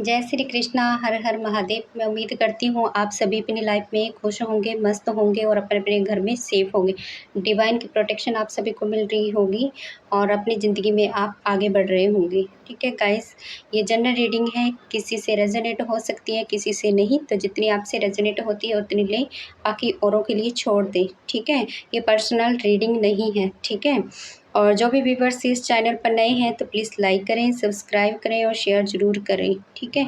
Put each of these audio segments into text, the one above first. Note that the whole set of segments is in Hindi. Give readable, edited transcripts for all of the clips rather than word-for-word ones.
जय श्री कृष्णा, हर हर महादेव। मैं उम्मीद करती हूँ आप सभी अपनी लाइफ में खुश होंगे, मस्त होंगे और अपने अपने घर में सेफ होंगे। डिवाइन की प्रोटेक्शन आप सभी को मिल रही होगी और अपनी ज़िंदगी में आप आगे बढ़ रहे होंगे। ठीक है गाइस, ये जनरल रीडिंग है, किसी से रेजोनेट हो सकती है, किसी से नहीं। तो जितनी आपसे रेजोनेट होती है उतनी लें, बाकी औरों के लिए छोड़ दें। ठीक है, ये पर्सनल रीडिंग नहीं है। ठीक है, और जो भी व्यूवर्स इस चैनल पर नए हैं तो प्लीज़ लाइक करें, सब्सक्राइब करें और शेयर ज़रूर करें। ठीक है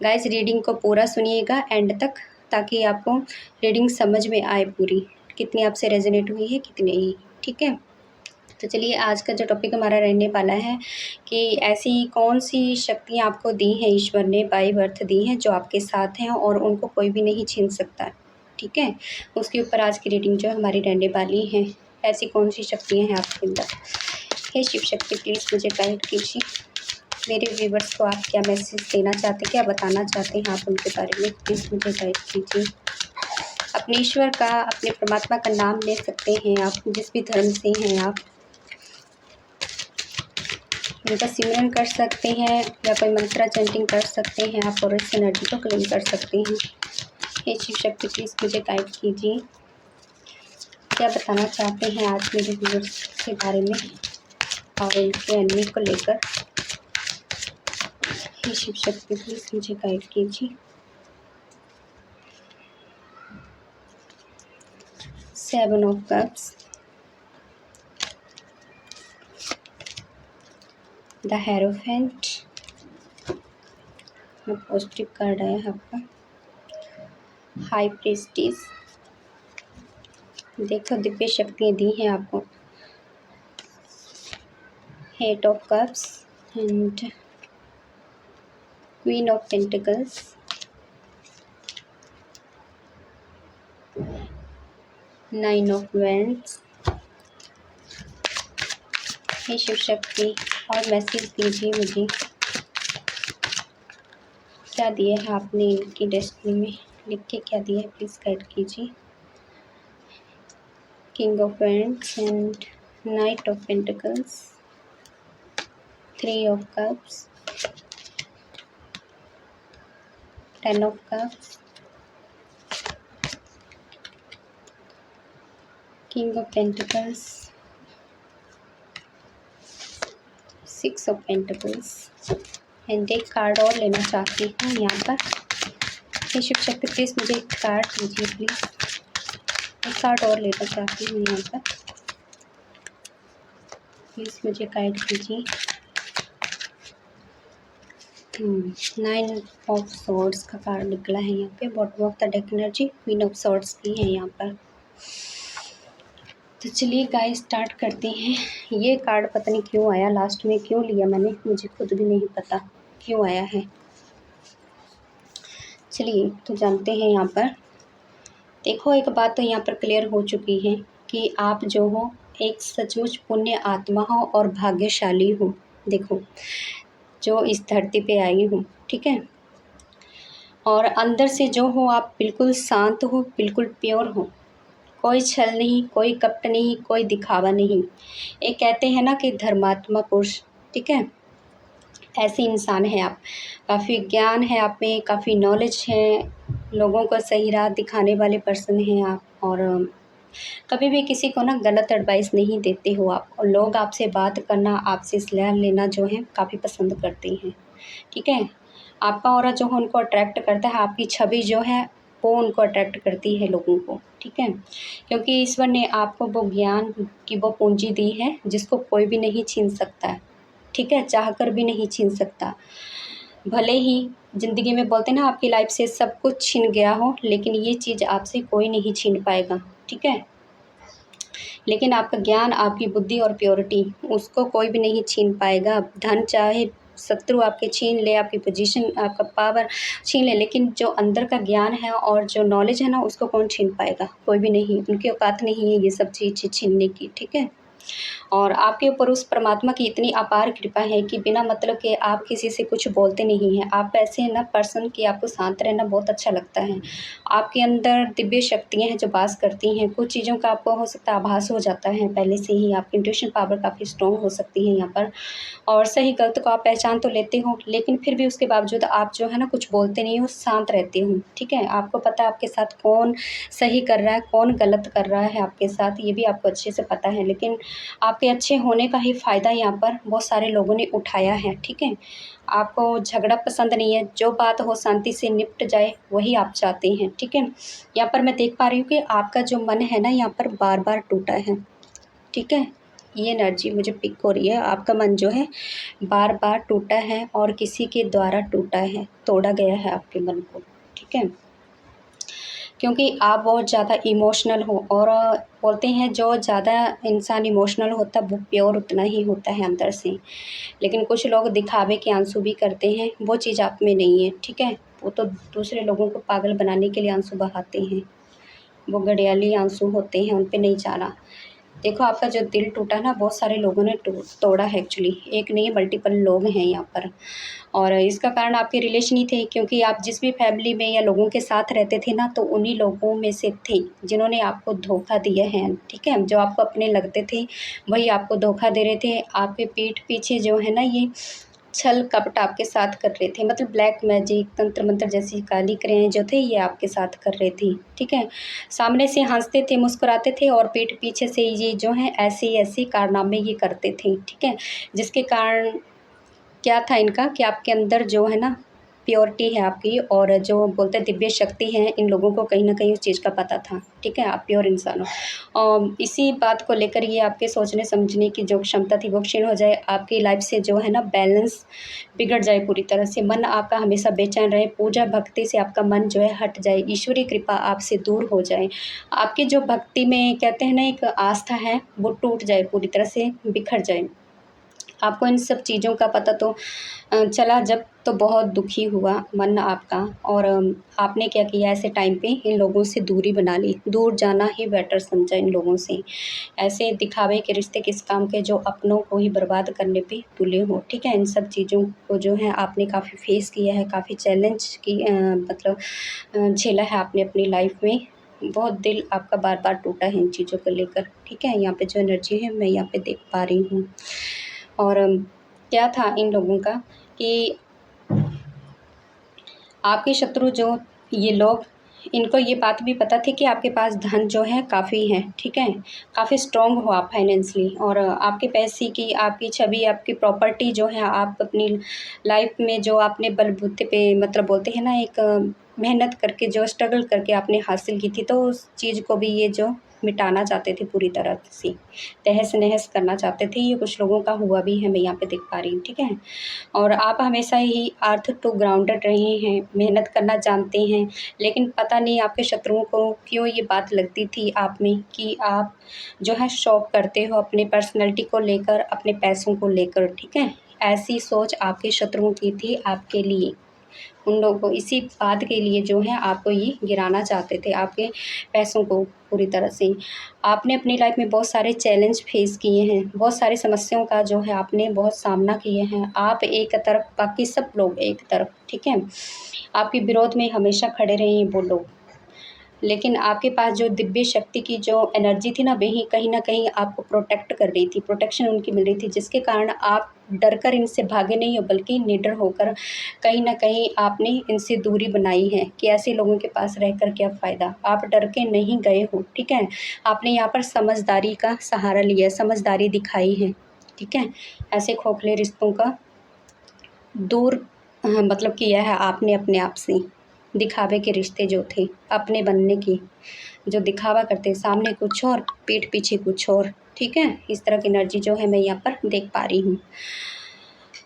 गाइस, रीडिंग को पूरा सुनिएगा एंड तक, ताकि आपको रीडिंग समझ में आए पूरी, कितनी आपसे रेजोनेट हुई है कितनी नहीं। ठीक है, तो चलिए आज का जो टॉपिक हमारा रहने वाला है कि ऐसी कौन सी शक्तियाँ आपको दी हैं, ईश्वर ने बाय बर्थ दी हैं, जो आपके साथ हैं और उनको कोई भी नहीं छीन सकता। ठीक है, उसके ऊपर आज की रीडिंग जो हमारी रहने वाली है। ऐसी कौन सी शक्तियाँ हैं आपके अंदर। हे शिव शक्ति, प्लीज़ मुझे गाइड कीजिए। मेरे व्यूवर्स को आप क्या मैसेज देना चाहते हैं, क्या बताना चाहते हैं आप उनके बारे में, प्लीज़ मुझे गाइड कीजिए। अपने ईश्वर का, अपने परमात्मा का नाम ले सकते हैं आप, जिस भी धर्म से हैं आप, उनका सिमरन कर सकते हैं या कोई मंत्रा चैंटिंग कर सकते हैं आप और इस एनर्जी को क्लेम कर सकते हैं। हे शिव शक्ति, प्लीज़ मुझे गाइड कीजिए, क्या बताना चाहते हैं आज मेरे व्यूअर्स के बारे में और उनके एनिमी को लेकर। हे शिव शक्ति, प्लीज़ मुझे गाइड कीजिए। Seven of cups, the hierophant, positive card आया है आपका। हाई प्रीस्टिस, देखो दिव्य शक्तियाँ दी हैं आपको। Eight of cups and queen of pentacles, nine of wands. हे शिव शक्ति, और मैसेज दीजिए मुझे, क्या दिया है आपने इनकी डेस्टिनी में, लिख के क्या दिया है, प्लीज़ गाइड कीजिए। King of wands and night of pentacles, three of cups, ten of cups, king of pentacles, six of pentacles and एक कार्ड और लेना चाहती हूँ यहाँ पर। हे शिव शक्ति, प्लीज़ मुझे एक कार्ड दीजिए, प्लीज़ एक कार्ड और लेना चाहती हूँ यहाँ पर, प्लीज़ मुझे गाइड कीजिए। नाइन ऑफ सॉर्ड्स का कार्ड निकला है यहाँ पे, bottom of the deck energy, queen of swords की है यहाँ पर। तो चलिए गाइस स्टार्ट करते हैं। ये कार्ड पता नहीं क्यों आया, लास्ट में क्यों लिया मैंने, मुझे खुद भी नहीं पता क्यों आया है। चलिए तो जानते हैं यहाँ पर। देखो एक बात तो यहाँ पर क्लियर हो चुकी है कि आप जो हो एक सचमुच पुण्य आत्मा हो और भाग्यशाली हो। देखो जो इस धरती पे आई हूँ, ठीक है, और अंदर से जो हो आप बिल्कुल शांत हो, बिल्कुल प्योर हो, कोई छल नहीं, कोई कपट नहीं, कोई दिखावा नहीं। एक कहते हैं ना कि धर्मात्मा पुरुष, ठीक है, ऐसे इंसान है आप। काफ़ी ज्ञान है आप में, काफ़ी नॉलेज है, लोगों को सही राह दिखाने वाले पर्सन हैं आप, और कभी भी किसी को ना गलत एडवाइस नहीं देते हो आप, और लोग आपसे बात करना, आपसे सलाह लेना जो है काफ़ी पसंद करते हैं। ठीक है, आपका ऑरा जो है उनको अट्रैक्ट करता है, आपकी छवि जो है वो उनको अट्रैक्ट करती है लोगों को। ठीक है, क्योंकि ईश्वर ने आपको वो ज्ञान की वो पूंजी दी है जिसको कोई भी नहीं छीन सकता है। ठीक है, चाह कर भी नहीं छीन सकता। भले ही ज़िंदगी में बोलते ना आपकी लाइफ से सब कुछ छिन गया हो, लेकिन ये चीज़ आपसे कोई नहीं छीन पाएगा। ठीक है, लेकिन आपका ज्ञान, आपकी बुद्धि और प्योरिटी, उसको कोई भी नहीं छीन पाएगा। धन चाहे शत्रु आपके छीन ले, आपकी पोजीशन, आपका पावर छीन ले, लेकिन जो अंदर का ज्ञान है और जो नॉलेज है ना, उसको कौन छीन पाएगा, कोई भी नहीं। उनकी औकात नहीं है ये सब चीज़ छीनने की। ठीक है, और आपके ऊपर उस परमात्मा की इतनी अपार कृपा है कि बिना मतलब के आप किसी से कुछ बोलते नहीं हैं। आप ऐसे हैं ना पर्सन कि आपको शांत रहना बहुत अच्छा लगता है। आपके अंदर दिव्य शक्तियाँ हैं जो वास करती हैं। कुछ चीज़ों का आपको हो सकता है आभास हो जाता है पहले से ही। आपकी इंट्यूशन पावर काफ़ी स्ट्रॉन्ग हो सकती है यहाँ पर, और सही गलत को आप पहचान तो लेते हो, लेकिन फिर भी उसके बावजूद आप जो है ना कुछ बोलते नहीं हो, शांत रहते हो, ठीक है। आपको पता है आपके साथ कौन सही कर रहा है, कौन गलत कर रहा है आपके साथ, ये भी आपको अच्छे से पता है। लेकिन आपके अच्छे होने का ही फ़ायदा यहाँ पर बहुत सारे लोगों ने उठाया है, ठीक है। आपको झगड़ा पसंद नहीं है, जो बात हो शांति से निपट जाए वही आप चाहते हैं, ठीक है। यहाँ पर मैं देख पा रही हूँ कि आपका जो मन है ना यहाँ पर बार-बार टूटा है, ठीक है। ये एनर्जी मुझे पिक हो रही है, आपका मन जो है बार-बार टूटा है और किसी के द्वारा टूटा है, तोड़ा गया है आपके मन को, ठीक है। क्योंकि आप बहुत ज़्यादा इमोशनल हो, और बोलते हैं जो ज़्यादा इंसान इमोशनल होता है वो प्योर उतना ही होता है अंदर से। लेकिन कुछ लोग दिखावे के आंसू भी करते हैं, वो चीज़ आप में नहीं है, ठीक है। वो तो दूसरे लोगों को पागल बनाने के लिए आंसू बहाते हैं, वो घड़ियाली आंसू होते हैं, उन पे नहीं जाना। देखो आपका जो दिल टूटा ना बहुत सारे लोगों ने तोड़ा है एक्चुअली, एक नहीं मल्टीपल लोग हैं यहाँ पर। और इसका कारण आपके रिलेशन ही थे, क्योंकि आप जिस भी फैमिली में या लोगों के साथ रहते थे ना तो उन्हीं लोगों में से थे जिन्होंने आपको धोखा दिया है, ठीक है। जो आपको अपने लगते थे वही आपको धोखा दे रहे थे। आपके पीठ पीछे जो है ना ये छल कपट आपके साथ कर रहे थे, मतलब ब्लैक मैजिक तंत्र मंत्र जैसी काली क्रियाएं जो थे ये आपके साथ कर रहे थे, ठीक है। सामने से हंसते थे, मुस्कुराते थे, और पीठ पीछे से ये जो है ऐसे ऐसे कारनामे ये करते थे, ठीक है। जिसके कारण क्या था इनका कि आपके अंदर जो है ना प्योरिटी है आपकी, और जो बोलते हैं दिव्य शक्ति है, इन लोगों को कहीं न कहीं उस चीज़ का पता था, ठीक है। आप प्योर इंसान हो, और इसी बात को लेकर ये आपके सोचने समझने की जो क्षमता थी वो क्षीण हो जाए। आपकी लाइफ से जो है ना बैलेंस बिगड़ जाए पूरी तरह से, मन आपका हमेशा बेचैन रहे, पूजा भक्ति से आपका मन जो है हट जाए, ईश्वरीय कृपा आपसे दूर हो जाए। आपकी जो भक्ति में कहते हैं ना एक आस्था है वो टूट जाए, पूरी तरह से बिखर जाए। आपको इन सब चीज़ों का पता तो चला जब, तो बहुत दुखी हुआ मन आपका, और आपने क्या किया ऐसे टाइम पे इन लोगों से दूरी बना ली, दूर जाना ही बेटर समझा इन लोगों से। ऐसे दिखावे के रिश्ते किस काम के जो अपनों को ही बर्बाद करने पे तुले हो, ठीक है। इन सब चीज़ों को जो है आपने काफ़ी फेस किया है, काफ़ी चैलेंज की मतलब झेला है आपने अपनी लाइफ में। बहुत दिल आपका बार-बार टूटा है इन चीज़ों को लेकर, ठीक है। यहाँ पे जो एनर्जी है मैं यहाँ पे देख पा रही हूँ। और क्या था इन लोगों का कि आपके शत्रु जो ये लोग, इनको ये बात भी पता थी कि आपके पास धन जो है काफ़ी है, ठीक है। काफ़ी स्ट्रॉन्ग हो आप फाइनेंशियली, और आपके पैसे की, आपकी छवि, आपकी प्रॉपर्टी जो है आप अपनी लाइफ में जो आपने बलबूते पे मतलब बोलते हैं ना एक मेहनत करके जो स्ट्रगल करके आपने हासिल की थी, तो उस चीज़ को भी ये जो मिटाना चाहते थे पूरी तरह से, तहस-नहस करना चाहते थे। ये कुछ लोगों का हुआ भी है, मैं यहाँ पे देख पा रही हूँ, ठीक है। और आप हमेशा ही अर्थ टू ग्राउंडेड रहे हैं, मेहनत करना जानते हैं, लेकिन पता नहीं आपके शत्रुओं को क्यों ये बात लगती थी आप में कि आप जो है शो ऑफ करते हो अपनी पर्सनैलिटी को लेकर, अपने पैसों को लेकर, ठीक है। ऐसी सोच आपके शत्रुओं की थी आपके लिए। उन लोगों को इसी बात के लिए जो है आपको ये गिराना चाहते थे, आपके पैसों को पूरी तरह से। आपने अपनी लाइफ में बहुत सारे चैलेंज फेस किए हैं, बहुत सारी समस्याओं का जो है आपने बहुत सामना किए हैं। आप एक तरफ, बाकी सब लोग एक तरफ, ठीक है। आपके विरोध में हमेशा खड़े रहे हैं वो लोग। लेकिन आपके पास जो दिव्य शक्ति की जो एनर्जी थी ना, वही कहीं न कहीं आपको प्रोटेक्ट कर रही थी, प्रोटेक्शन उनकी मिल रही थी, जिसके कारण आप डर कर इनसे भागे नहीं हो, बल्कि निडर होकर कहीं न कहीं आपने इनसे दूरी बनाई है कि ऐसे लोगों के पास रहकर क्या फ़ायदा। आप डर के नहीं गए हो, ठीक है। आपने यहाँ पर समझदारी का सहारा लिया, समझदारी दिखाई है, ठीक है। ऐसे खोखले रिश्तों का दूर मतलब किया है आपने अपने आप से। दिखावे के रिश्ते जो थे, अपने बनने की, जो दिखावा करते सामने कुछ और, पीठ पीछे कुछ और, ठीक है? इस तरह की एनर्जी जो है मैं यहाँ पर देख पा रही हूँ।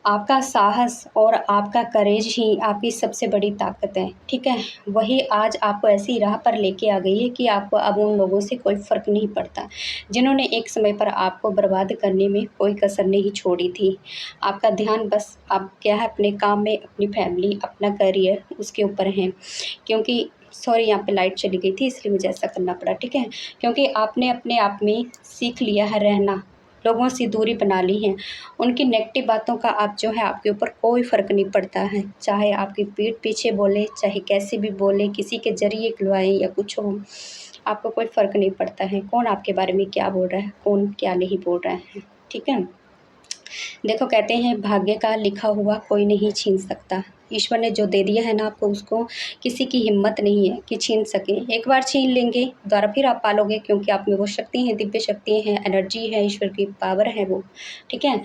आपका साहस और आपका करेज ही आपकी सबसे बड़ी ताकत है, ठीक है? वही आज आपको ऐसी राह पर लेके आ गई है कि आपको अब उन लोगों से कोई फ़र्क नहीं पड़ता, जिन्होंने एक समय पर आपको बर्बाद करने में कोई कसर नहीं छोड़ी थी। आपका ध्यान बस अब क्या है अपने काम में, अपनी फैमिली, अपना करियर उसके ऊपर है। क्योंकि सॉरी यहाँ पे लाइट चली गई थी इसलिए मुझे ऐसा करना पड़ा, ठीक है? क्योंकि आपने अपने आप में सीख लिया है रहना, लोगों से दूरी बना ली है। उनकी नेगेटिव बातों का आप जो है आपके ऊपर कोई फ़र्क नहीं पड़ता है, चाहे आपकी पीठ पीछे बोले, चाहे कैसे भी बोले, किसी के ज़रिए खुलवाएँ या कुछ हो, आपको कोई फ़र्क नहीं पड़ता है कौन आपके बारे में क्या बोल रहा है, कौन क्या नहीं बोल रहा है, ठीक है। देखो कहते हैं भाग्य का लिखा हुआ कोई नहीं छीन सकता। ईश्वर ने जो दे दिया है ना आपको, उसको किसी की हिम्मत नहीं है कि छीन सके। एक बार छीन लेंगे, दोबारा फिर आप पालोगे, क्योंकि आप में वो शक्ति है, दिव्य शक्ति है, एनर्जी है, ईश्वर की पावर है वो, ठीक है।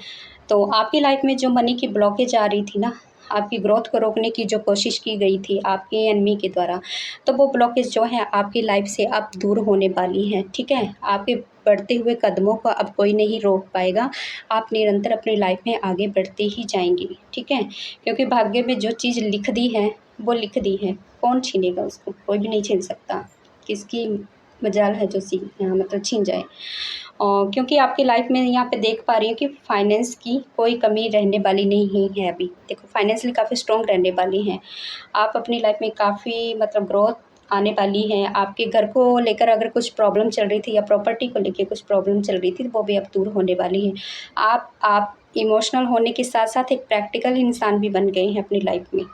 तो आपकी लाइफ में जो मनी की ब्लॉकेज आ रही थी ना, आपकी ग्रोथ को रोकने की जो कोशिश की गई थी आपके एनिमी के द्वारा, तो वो ब्लॉकेज जो है आपकी लाइफ से अब दूर होने वाली है, ठीक है। आपके बढ़ते हुए कदमों को अब कोई नहीं रोक पाएगा। आप निरंतर अपनी लाइफ में आगे बढ़ते ही जाएंगी, ठीक है। क्योंकि भाग्य में जो चीज़ लिख दी है वो लिख दी है, कौन छीनेगा उसको, कोई भी नहीं छीन सकता। किसकी मजाल है जो मतलब छीन जाए। और क्योंकि आपकी लाइफ में यहाँ पे देख पा रही हूँ कि फाइनेंस की कोई कमी रहने वाली नहीं है। अभी देखो फाइनेंशियली काफ़ी स्ट्रॉन्ग रहने वाली हैं आप। अपनी लाइफ में काफ़ी मतलब ग्रोथ आने वाली है। आपके घर को लेकर अगर कुछ प्रॉब्लम चल रही थी या प्रॉपर्टी को लेकर कुछ प्रॉब्लम चल रही थी, तो वो भी अब दूर होने वाली है। आप इमोशनल होने के साथ साथ एक प्रैक्टिकल इंसान भी बन गए हैं अपनी लाइफ में।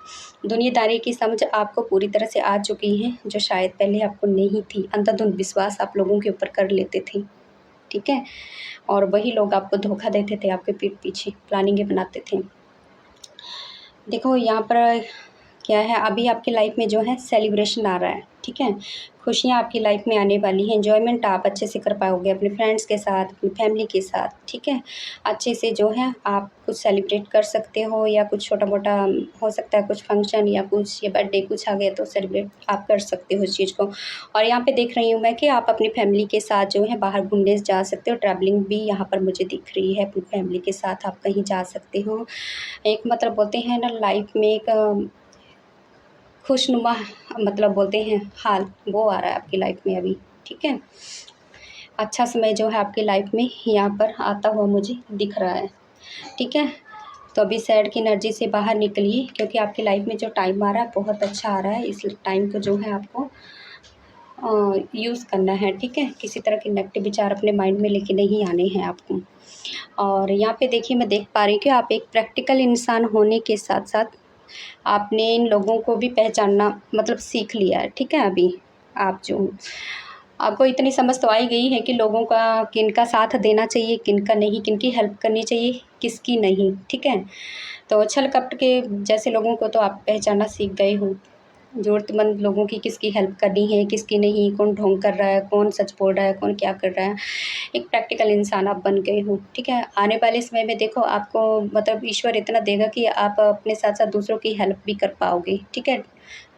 दुनियादारी की समझ आपको पूरी तरह से आ चुकी है, जो शायद पहले आपको नहीं थी। अंधाधुंध विश्वास आप लोगों के ऊपर कर लेते थे, ठीक है। और वही लोग आपको धोखा देते थे, आपके पीठ पीछे प्लानिंगें बनाते थे। देखो यहाँ पर क्या है, अभी आपकी लाइफ में जो है सेलिब्रेशन आ रहा है, ठीक है। खुशियाँ आपकी लाइफ में आने वाली हैं। एन्जॉयमेंट आप अच्छे से कर पाओगे अपने फ्रेंड्स के साथ, अपनी फैमिली के साथ, ठीक है। अच्छे से जो है आप कुछ सेलिब्रेट कर सकते हो, या कुछ छोटा-मोटा हो सकता है कुछ फंक्शन या कुछ, या बर्थडे कुछ आ गया तो सेलिब्रेट आप कर सकते हो इस चीज़ को। और यहाँ पे देख रही हूँ मैं कि आप अपनी फैमिली के साथ जो है बाहर घूमने जा सकते हो। ट्रैवलिंग भी यहाँ पर मुझे दिख रही है, अपनी फैमिली के साथ आप कहीं जा सकते हो। एक मतलब बोलते हैं ना लाइफ में एक खुशनुमा मतलब बोलते हैं हाल, वो आ रहा है आपकी लाइफ में अभी, ठीक है। अच्छा समय जो है आपकी लाइफ में यहाँ पर आता हुआ मुझे दिख रहा है, ठीक है। तो अभी सैड की एनर्जी से बाहर निकलिए, क्योंकि आपकी लाइफ में जो टाइम आ रहा है बहुत अच्छा आ रहा है। इस टाइम को जो है आपको यूज़ करना है, ठीक है। किसी तरह के नेगेटिव विचार अपने माइंड में लेके नहीं आने हैं आपको। और यहाँ पे देखिए मैं देख पा रही हूँ कि आप एक प्रैक्टिकल इंसान होने के साथ साथ आपने इन लोगों को भी पहचानना मतलब सीख लिया है, ठीक है। अभी आप जो आपको इतनी समझ तो आ ही गई है कि लोगों का किनका साथ देना चाहिए, किनका नहीं, किनकी हेल्प करनी चाहिए, किसकी नहीं, ठीक है। तो छल कपट के जैसे लोगों को तो आप पहचानना सीख गए हो। ज़रूरतमंद लोगों की किसकी हेल्प करनी है, किसकी नहीं, कौन ढोंग कर रहा है, कौन सच बोल रहा है, कौन क्या कर रहा है। एक प्रैक्टिकल इंसान आप बन गए हो, ठीक है। आने वाले समय में देखो आपको मतलब ईश्वर इतना देगा कि आप अपने साथ-साथ दूसरों की हेल्प भी कर पाओगे, ठीक है।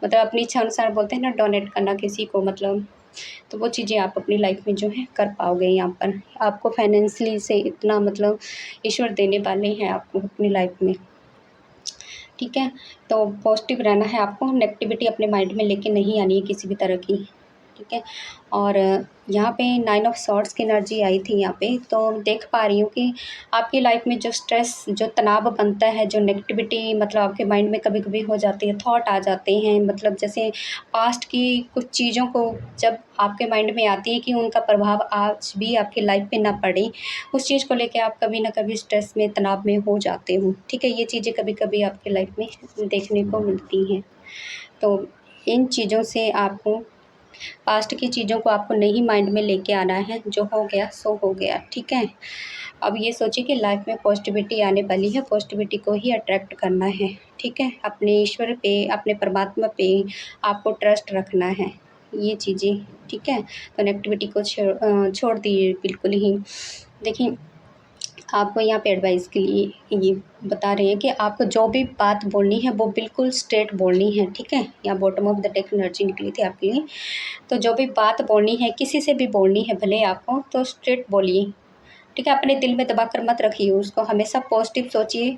मतलब अपनी इच्छा अनुसार बोलते हैं ना डोनेट करना किसी को मतलब, तो वो चीज़ें आप अपनी लाइफ में जो है कर पाओगे यहाँ पर। आपको फाइनेंशियली से इतना मतलब ईश्वर देने वाले हैं आपको अपनी लाइफ में, ठीक है। तो पॉजिटिव रहना है आपको, नेगेटिविटी अपने माइंड में लेके नहीं आनी है किसी भी तरह की, ठीक है। और यहाँ पे 9 ऑफ सॉर्ड्स की एनर्जी आई थी यहाँ पे, तो देख पा रही हूँ कि आपकी लाइफ में जो स्ट्रेस, जो तनाव बनता है, जो नेगेटिविटी मतलब आपके माइंड में कभी-कभी हो जाती है, थॉट आ जाते हैं, मतलब जैसे पास्ट की कुछ चीज़ों को जब आपके माइंड में आती है कि उनका प्रभाव आज भी आपकी लाइफ पे ना पड़े, उस चीज़ को लेके आप कभी ना कभी स्ट्रेस में, तनाव में हो जाते हो, ठीक है। ये चीज़ें कभी-कभी आपकी लाइफ में देखने को मिलती हैं। तो इन चीज़ों से आपको पास्ट की चीज़ों को आपको नहीं माइंड में लेके आना है, जो हो गया सो हो गया, ठीक है। अब ये सोचिए कि लाइफ में पॉजिटिविटी आने वाली है, पॉजिटिविटी को ही अट्रैक्ट करना है, ठीक है। अपने ईश्वर पे, अपने परमात्मा पे आपको ट्रस्ट रखना है, ये चीज़ें, ठीक है। तो नेगेटिविटी को छोड़ दिए बिल्कुल ही। देखिए आपको यहाँ पे एडवाइस के लिए ये बता रहे हैं कि आपको जो भी बात बोलनी है वो बिल्कुल स्ट्रेट बोलनी है, ठीक है। यहाँ bottom of the deck energy निकली थी आपके लिए। तो जो भी बात बोलनी है, किसी से भी बोलनी है भले आपको, तो स्ट्रेट बोलिए, ठीक है। अपने दिल में दबा कर मत रखिए उसको, हमेशा पॉजिटिव सोचिए,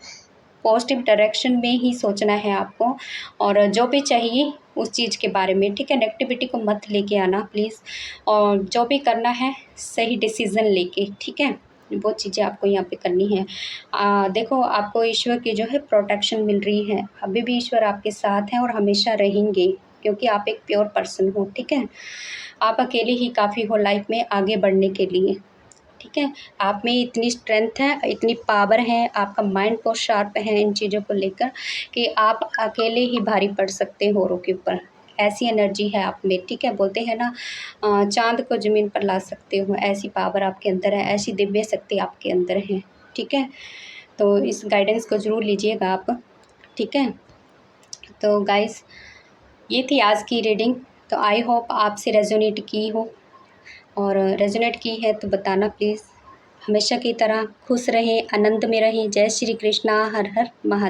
पॉजिटिव डायरेक्शन में ही सोचना है आपको। और जो भी चाहिए उस चीज़ के बारे में, ठीक है। नेगेटिविटी को मत लेके आना प्लीज़। और जो भी करना है सही डिसीज़न लेके, ठीक है। वो चीज़ें आपको यहाँ पे करनी है। देखो आपको ईश्वर की जो है प्रोटेक्शन मिल रही है, अभी भी ईश्वर आपके साथ हैं और हमेशा रहेंगे, क्योंकि आप एक प्योर पर्सन हो, ठीक है। आप अकेले ही काफ़ी हो लाइफ में आगे बढ़ने के लिए, ठीक है। आप में इतनी स्ट्रेंथ है, इतनी पावर है, आपका माइंड बहुत शार्प है इन चीज़ों को लेकर कि आप अकेले ही भारी पड़ सकते हो औरों के ऊपर। ऐसी एनर्जी है आप में, ठीक है। बोलते हैं ना चाँद को ज़मीन पर ला सकते हो, ऐसी पावर आपके अंदर है, ऐसी दिव्य शक्ति आपके अंदर है, ठीक है। तो इस गाइडेंस को ज़रूर लीजिएगा आप, ठीक है। तो गाइस ये थी आज की रीडिंग। तो आई होप आपसे रेजोनेट की हो, और रेजोनेट की है तो बताना प्लीज़। हमेशा की तरह खुश रहें, आनंद में रहें। जय श्री कृष्णा, हर हर महादेव।